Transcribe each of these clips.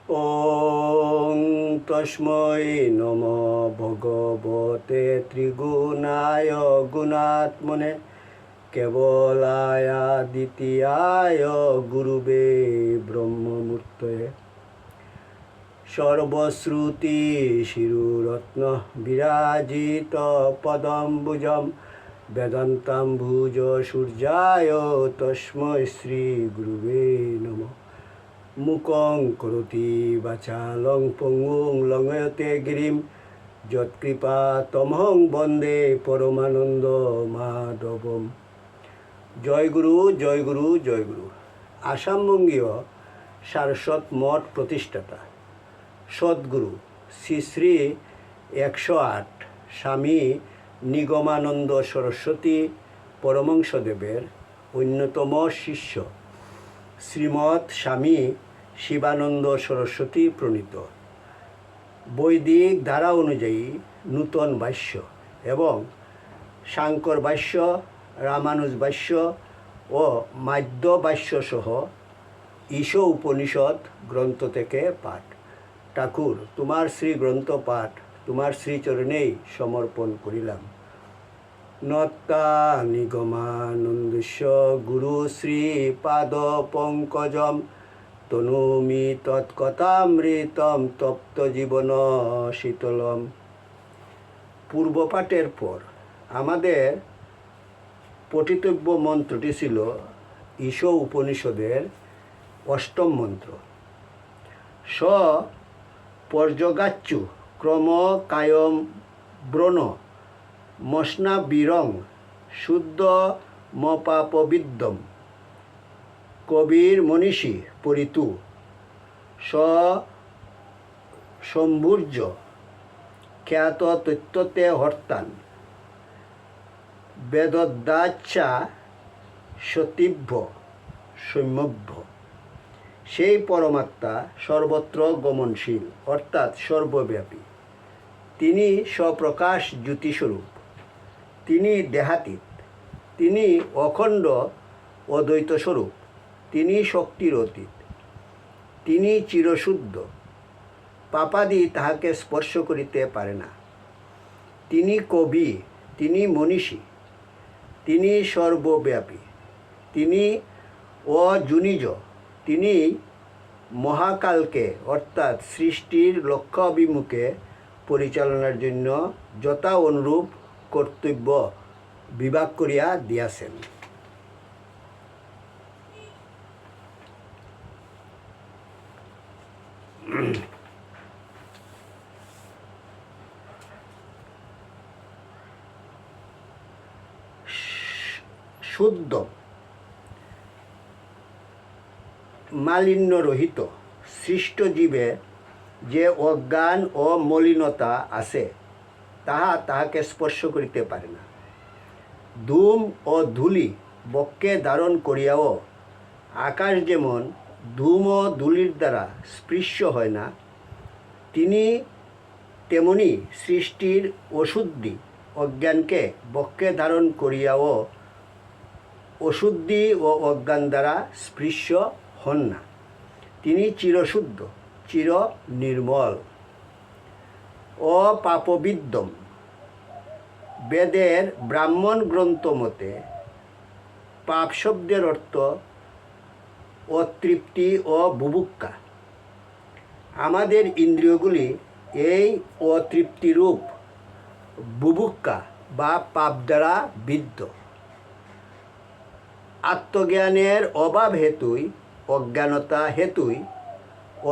ওং তস্मै নমঃ ভগবতে ত্রিগুণায় গুণাত্মনে কেবলায় দ্বিতীয়ায় গুরুবে ব্রহ্মমূর্তয়ে সর্বশ্রুতি শিরুরত্ন বিরাজিত পদম্বুজম বেদান্তাম্বুজ সূর্যায় তস্मै শ্রী গুরুবে নমঃ মুকং করোতি বাচালং পঙ্গুং লঙ্ঘয়তে গিরিম যৎকৃপা তমহং বন্দে পরমানন্দ মাধবম। জয় গুরু জয় গুরু জয় গুরু। আসামবঙ্গীয় সারস্বত মঠ প্রতিষ্ঠাতা সদ্গুরু শ্রী শ্রী 108 স্বামী নিগমানন্দ সরস্বতী পরমহংসদেবের অন্যতম শিষ্য শ্রীমৎ স্বামী শিবানন্দ সরস্বতী প্রণীত বৈদিক ধারা অনুযায়ী নূতন ভাষ্য এবং শাঙ্কর ভাষ্য, রামানুজ ভাষ্য ও মাধ্য ভাষ্য সহ ঈশ উপনিষদ গ্রন্থ থেকে পাঠ। ঠাকুর, তোমার শ্রী গ্রন্থ পাঠ তোমার শ্রীচরণেই সমর্পণ করিলাম। নত্তা নিগমানন্দস্য গুরু শ্রী পাদ পঙ্কজম তনুমি তৎকথামৃতম তপ্ত জীবন শীতলম। পূর্বপাঠের পর আমাদের পঠিতব্য মন্ত্রটি ছিল ঈশ উপনিষদের 8ম মন্ত্র। স পর্যগাচ্ছু ক্রম কায়ম ব্রণ মশনা বীরং শুদ্ধ মপাপবিদ্যম কবির মনীষী পরিতু স সম্ভুর্য খ্যাত তত্ত্বতে হর্তান বেদদাচ্ছা সতীভ্য সৌম্যভ্য। সেই পরমাত্মা সর্বত্র গমনশীল অর্থাৎ সর্বব্যাপী। তিনি স্বপ্রকাশ জ্যোতিস্বরূপ, তিনি দেহাতীত, তিনি অখণ্ড অদ্বৈত স্বরূপ, তিনি শক্তির অতীত, তিনি চিরশুদ্ধ, পাপাদি তাহাকে স্পর্শ করিতে পারে না। তিনি কবি, তিনি মনীষী, তিনি সর্বব্যাপী, তিনি অজুনিজ, তিনি মহাকালকে অর্থাৎ সৃষ্টির লক্ষ্য অভিমুখে পরিচালনার জন্য যথা অনুরূপ কর্তব্য বিভাগ করিয়া দিয়াছেন। শুদ্ধ মালিন্যরহিত সৃষ্ট জীবে যে অজ্ঞান ও মলিনতা আছে তাহাকে স্পর্শ করিতে পারে না। ধূম ও ধূলি বক্ষে ধারণ করিয়াও আকাশ যেমন ধূম ও ধূলির দ্বারা স্পৃশ্য হয় না, তিনি তেমনি সৃষ্টির অশুদ্ধি অজ্ঞানকে বক্ষে ধারণ করিয়াও অশুদ্ধি ও অজ্ঞান দ্বারা স্পৃশ্য হন না। তিনি চিরশুদ্ধ, চির নির্মল, অপাপবিদ্যম। বেদের ব্রাহ্মণ গ্রন্থ মতে পাপ শব্দের অর্থ অতৃপ্তি ও বুভুক্ষা। আমাদের ইন্দ্রিয়গুলি এই অতৃপ্তিরূপ বুভুক্ষা বা পাপ দ্বারা বিদ্ধ। আত্মজ্ঞানের অভাব হেতুই, অজ্ঞানতা হেতুই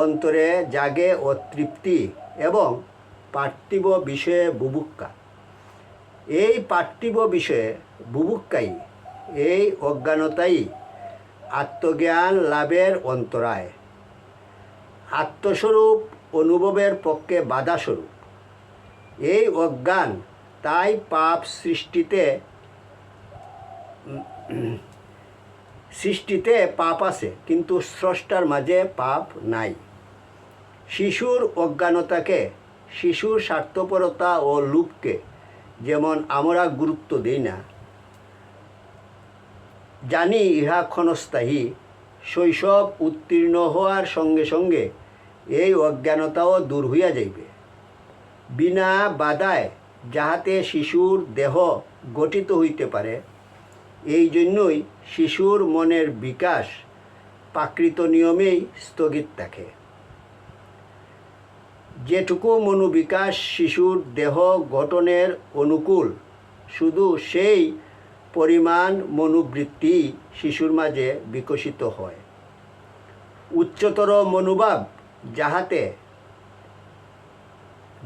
অন্তরে জাগে অতৃপ্তি এবং পার্থিব বিষয়ে বুভুক্ষা। এই পার্থিব বিষয়ে বুভুক্ষাই, এই অজ্ঞানতাই আত্মজ্ঞান লাভের অন্তরায়, আত্মস্বরূপ অনুভবের পক্ষে বাধাস্বরূপ। এই অজ্ঞান তাই পাপ সৃষ্টিতে পাপ আছে, কিন্তু স্রষ্টার মাঝে পাপ নাই। শিশুর অজ্ঞানতাকে, শিশুর স্বার্থপরতা ও লোভকে যেমন আমরা গুরুত্ব দেই না, জানি ইহা ক্ষণস্থায়ী, শৈশব উত্তীর্ণ হওয়ার সঙ্গে সঙ্গে এই অজ্ঞানতাও দূর হইয়া যাইবে। বিনা বাধায় যাহাতে শিশুর দেহ গঠিত হইতে পারে, এই জন্যই শিশুর মনের বিকাশ প্রাকৃত নিয়মেই স্থগিত থাকে। যেটুকু মনোবিকাশ শিশুর দেহ গঠনের অনুকূল, শুধু সেই পরিমাণ মনোবৃত্তি শিশুর মাঝে বিকশিত হয়। উচ্চতর মনোভাব যাহাতে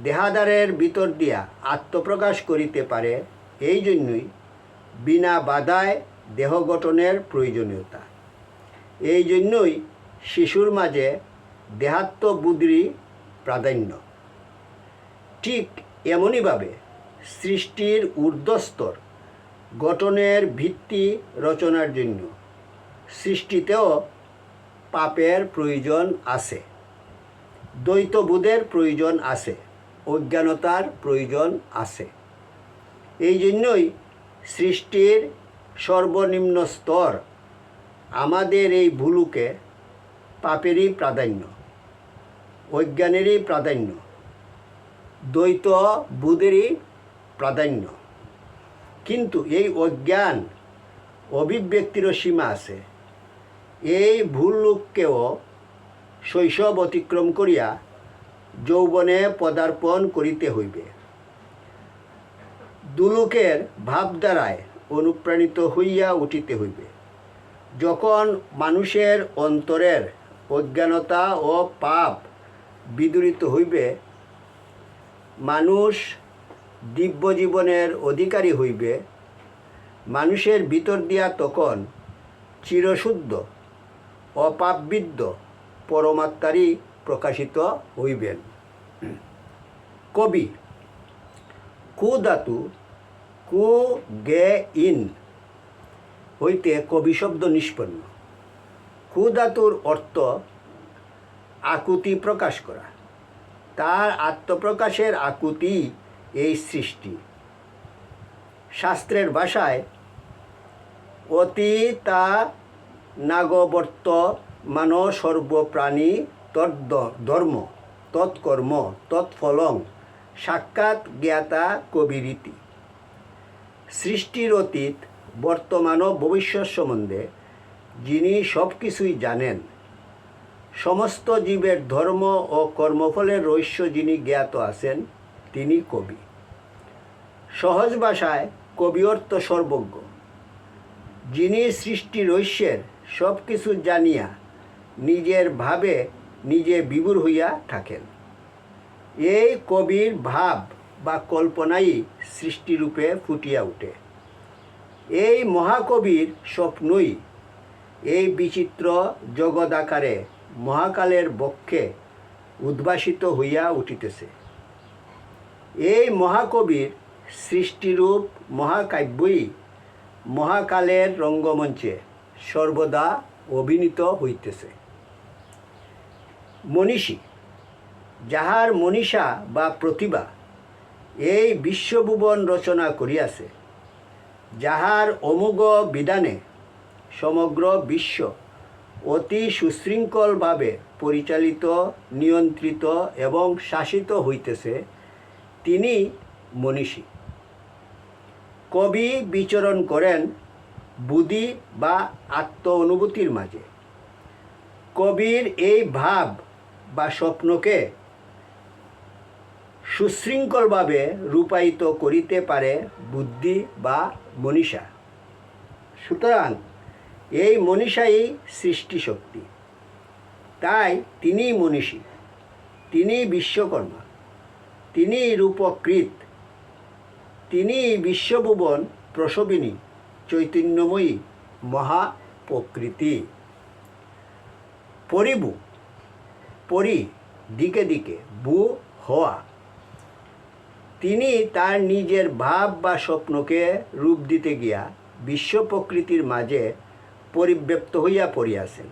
দেহাধারের ভিতর দিয়া আত্মপ্রকাশ করিতে পারে, এই জন্যই বিনা বাধায় দেহ গঠনের প্রয়োজনীয়তা। এই জন্যই শিশুর মাঝে দেহাত্মবোধেরই প্রাধান্য। ঠিক এমনইভাবে সৃষ্টির ঊর্ধ্বস্তর গঠনের ভিত্তি রচনার জন্য সৃষ্টিতেও পাপের প্রয়োজন আছে, দ্বৈতবোধের প্রয়োজন আছে, অজ্ঞানতার প্রয়োজন আছে। এই জন্যই সৃষ্টির সর্বনিম্ন স্তর আমাদের এই ভুলুকে পাপেরই প্রাধান্য, অজ্ঞানেরই প্রাধান্য, দ্বৈত বোধেরই প্রাধান্য। কিন্তু এই অজ্ঞান অভিব্যক্তিরও সীমা আছে। এই ভুল লোককেও শৈশব অতিক্রম করিয়া যৌবনে পদার্পণ করিতে হইবে। দুলোকের ভাবধারায় অনুপ্রাণিত হইয়া উঠিতে হইবে। যখন মানুষের অন্তরের অজ্ঞানতা ও পাপ বিদূরিত হইবে, মানুষ দিব্য জীবনের অধিকারী হইবে। মানুষের ভিতর দিয়া তখন চিরশুদ্ধ অপাপবিদ্ধ পরমাত্মারই প্রকাশিত হইবেন। কবি কু ধাতু কু গে ইন হইতে কবি শব্দ নিষ্পন্ন। কু ধাতুর অর্থ আকুতি প্রকাশ করা। তার আত্মপ্রকাশের আকুতি এই সৃষ্টি। শাস্ত্রের ভাষায় অতীতা নাগবর্ত মান সর্বপ্রাণী তদ্ধর্ম তৎকর্ম তৎফলং সাক্ষাৎ জ্ঞাতা কবিরীতি। সৃষ্টির অতীত, বর্তমান ও ভবিষ্যৎ সম্বন্ধে যিনি সব কিছুই জানেন, সমস্ত জীবের ধর্ম ও কর্মফলের রহস্য যিনি জ্ঞাত আছেন, তিনি কবি। সহজ ভাষায় কবি অর্থ সর্বজ্ঞ, যিনি সৃষ্টি রহস্যের সব কিছু জানিয়া নিজের ভাবে নিজে বিভোর হইয়া থাকেন। এই কবির ভাব বা কল্পনাই সৃষ্টিরূপে ফুটিয়া ওঠে। এই মহাকবির স্বপ্নই এই বিচিত্র জগদাকারে মহাকালের বক্ষে উদ্ভাসিত হইয়া উঠিতেছে। এই মহাকবির সৃষ্টিরূপ মহাকাব্যই মহাকালের রঙ্গমঞ্চে সর্বদা অভিনীত হইতেছে। মনীষী, যাহার মনীষা বা প্রতিভা এই বিশ্বভুবন রচনা করিয়াছে, যাহার অমোঘ বিধানে সমগ্র বিশ্ব অতি সুশৃঙ্খলভাবে পরিচালিত, নিয়ন্ত্রিত এবং শাসিত হইতেছে, তিনি মনীষী। কবি বিচরণ করেন বুদ্ধি বা আত্ম অনুভূতির মাঝে। কবির এই ভাব বা স্বপ্নকে সুশৃঙ্খলভাবে রূপায়িত করিতে পারে বুদ্ধি বা মনীষা। সুতরাং এই মনীষাই সৃষ্টি শক্তি। তাই তিনি মনীষী, তিনি বিশ্বকর্মা, তিনি রূপকৃত, তিনি বিশ্বভুবন প্রসবিনী চৈতন্যময়ী মহাপ্রকৃতি। পরিবু, পরি দিকে দিকে, বু হওয়া। তিনি তার নিজের ভাব বা স্বপ্নকে রূপ দিতে গিয়া বিশ্ব প্রকৃতির মাঝে পরিব্যাপ্ত হইয়া পড়িয়াছেন।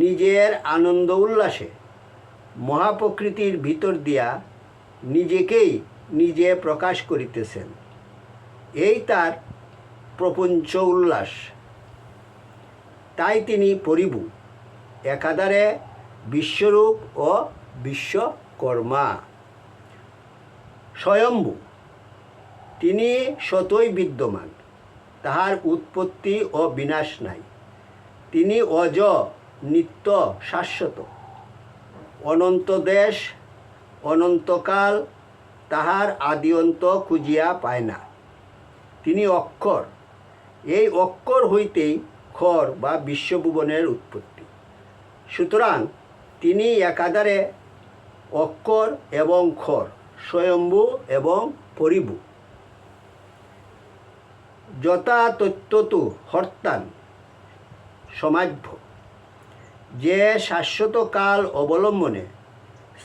নিজের আনন্দ উল্লাসে মহাপ্রকৃতির ভিতর দিয়া নিজেকেই নিজে প্রকাশ করিতেছেন। এই তার প্রপঞ্চ উল্লাস। তাই তিনি পরিবু, একাধারে বিশ্বরূপ ও বিশ্বকর্মা। স্বয়ম্ভু, তিনি স্বতই বিদ্যমান, তাহার উৎপত্তি ও বিনাশ নাই। তিনি অজ, নিত্য, শাশ্বত, অনন্ত দেশ, অনন্তকাল, তাহার আদি অন্ত খুঁজিয়া পায় না। তিনি অক্ষর, এই অক্ষর হইতেই ক্ষর বা বিশ্বভুবনের উৎপত্তি। সুতরাং তিনি একাধারে অক্ষর এবং ক্ষর, স্বয়ম্ভু এবং পরিভু। যথা তত্ত্বতু হর্তান সমাভ্য, যে শাশ্বত কাল অবলম্বনে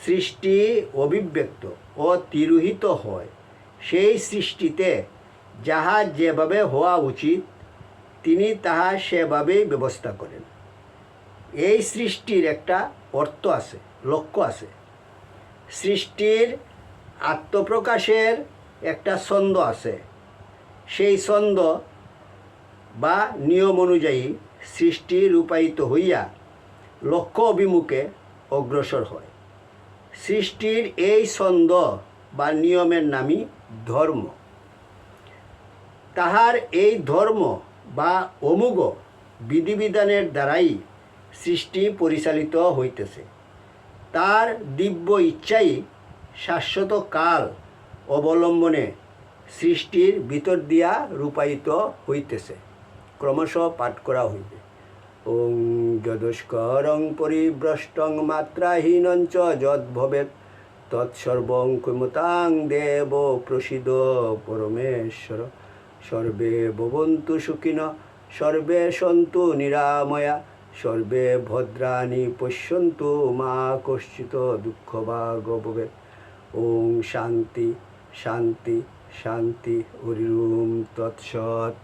সৃষ্টি অভিব্যক্ত ও তিরোহিত হয়, সেই সৃষ্টিতে যাহা যেভাবে হওয়া উচিত তিনি তাহা সেভাবেই ব্যবস্থা করেন। এই সৃষ্টির একটা অর্থ আছে, লক্ষ্য আছে। সৃষ্টির আত্মপ্রকাশের একটা ছন্দ আছে। সেই ছন্দ বা নিয়ম অনুযায়ী সৃষ্টি রূপায়িত হইয়া লক্ষ্য অভিমুখে অগ্রসর হয়। সৃষ্টির এই ছন্দ বা নিয়মের নামই ধর্ম। তাহার এই ধর্ম বা অমোঘ বিধিবিধানের দ্বারাই সৃষ্টি পরিচালিত হইতেছে। তার দিব্য ইচ্ছাই শাশ্বত কাল অবলম্বনে সৃষ্টির ভিতর দিয়া রূপায়িত হইতেছে। ক্রমশ পাঠ করা হইবে। ওং যদস্করং পরিভ্রষ্টং মাত্রাহীনঞ্চ যদ্ভবেৎ তৎসর্বং ক্ষমতাং দেব প্রসীদ পরমেশ্বর। সর্বে ভবন্তু সুখিনঃ, সর্বে সন্তু নিরাময়া, সর্বে ভদ্রাণি পশ্যন্তু মা কশ্চিৎ দুঃখভাগ ভবেৎ। ওং শান্তি শান্তি শান্তি। হরি ওম তৎসৎ।